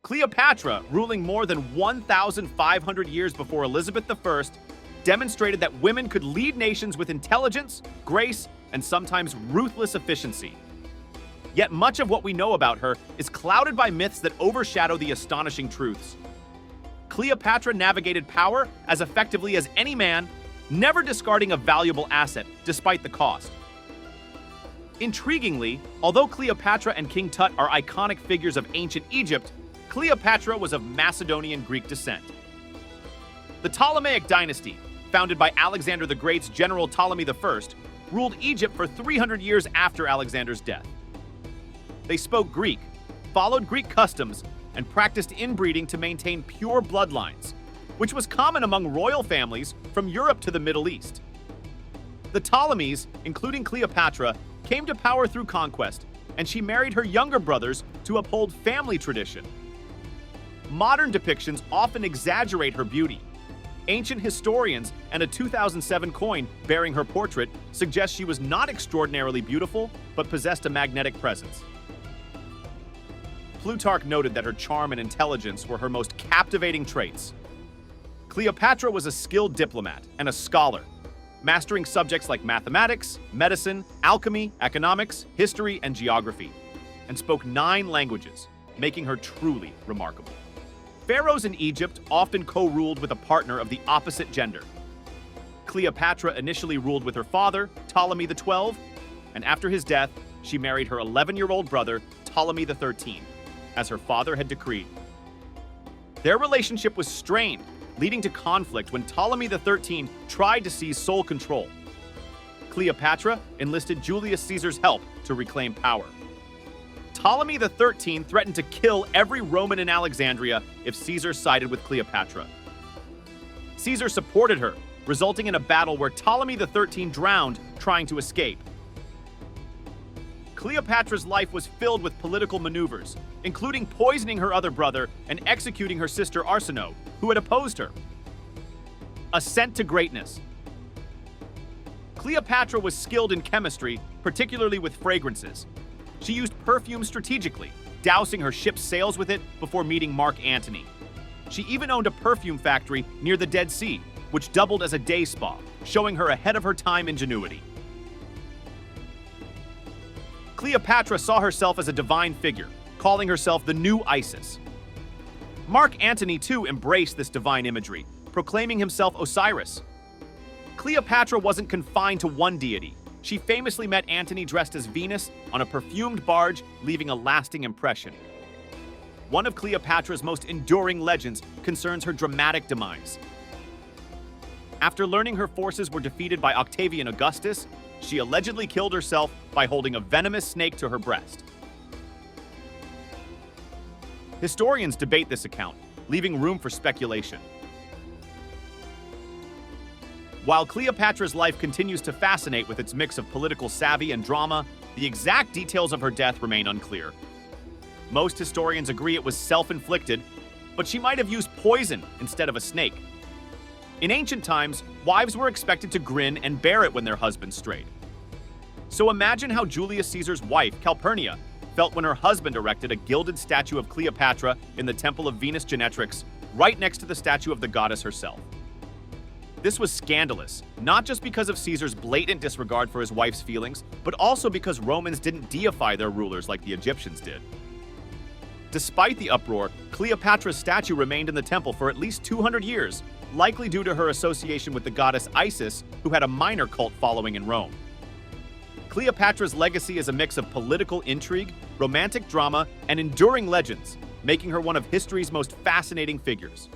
Cleopatra, ruling more than 1,500 years before Elizabeth I, demonstrated that women could lead nations with intelligence, grace, and sometimes ruthless efficiency. Yet much of what we know about her is clouded by myths that overshadow the astonishing truths. Cleopatra navigated power as effectively as any man, never discarding a valuable asset despite the cost. Intriguingly, although Cleopatra and King Tut are iconic figures of ancient Egypt, Cleopatra was of Macedonian Greek descent. The Ptolemaic dynasty, founded by Alexander the Great's general Ptolemy I, ruled Egypt for 300 years after Alexander's death. They spoke Greek, followed Greek customs, and practiced inbreeding to maintain pure bloodlines, which was common among royal families from Europe to the Middle East. The Ptolemies, including Cleopatra, came to power through conquest, and she married her younger brothers to uphold family tradition. Modern depictions often exaggerate her beauty. Ancient historians and a 2007 coin bearing her portrait suggest she was not extraordinarily beautiful, but possessed a magnetic presence. Plutarch noted that her charm and intelligence were her most captivating traits. Cleopatra was a skilled diplomat and a scholar, mastering subjects like mathematics, medicine, alchemy, economics, history, and geography, and spoke 9 languages, making her truly remarkable. Pharaohs in Egypt often co-ruled with a partner of the opposite gender. Cleopatra initially ruled with her father, Ptolemy XII, and after his death, she married her 11-year-old brother, Ptolemy XIII, as her father had decreed. Their relationship was strained, leading to conflict when Ptolemy XIII tried to seize sole control. Cleopatra enlisted Julius Caesar's help to reclaim power. Ptolemy XIII threatened to kill every Roman in Alexandria if Caesar sided with Cleopatra. Caesar supported her, resulting in a battle where Ptolemy XIII drowned trying to escape. Cleopatra's life was filled with political maneuvers, including poisoning her other brother and executing her sister Arsinoe, who had opposed her. Ascent to greatness. Cleopatra was skilled in chemistry, particularly with fragrances. She used perfume strategically, dousing her ship's sails with it before meeting Mark Antony. She even owned a perfume factory near the Dead Sea, which doubled as a day spa, showing her ahead of her time ingenuity. Cleopatra saw herself as a divine figure, calling herself the new Isis. Mark Antony too embraced this divine imagery, proclaiming himself Osiris. Cleopatra wasn't confined to one deity. She famously met Antony dressed as Venus on a perfumed barge, leaving a lasting impression. One of Cleopatra's most enduring legends concerns her dramatic demise. After learning her forces were defeated by Octavian Augustus, she allegedly killed herself by holding a venomous snake to her breast. Historians debate this account, leaving room for speculation. While Cleopatra's life continues to fascinate with its mix of political savvy and drama, the exact details of her death remain unclear. Most historians agree it was self-inflicted, but she might have used poison instead of a snake. In ancient times, wives were expected to grin and bear it when their husbands strayed. So imagine how Julius Caesar's wife, Calpurnia, felt when her husband erected a gilded statue of Cleopatra in the Temple of Venus Genetrix, right next to the statue of the goddess herself. This was scandalous, not just because of Caesar's blatant disregard for his wife's feelings, but also because Romans didn't deify their rulers like the Egyptians did. Despite the uproar, Cleopatra's statue remained in the temple for at least 200 years, likely due to her association with the goddess Isis, who had a minor cult following in Rome. Cleopatra's legacy is a mix of political intrigue, romantic drama, and enduring legends, making her one of history's most fascinating figures.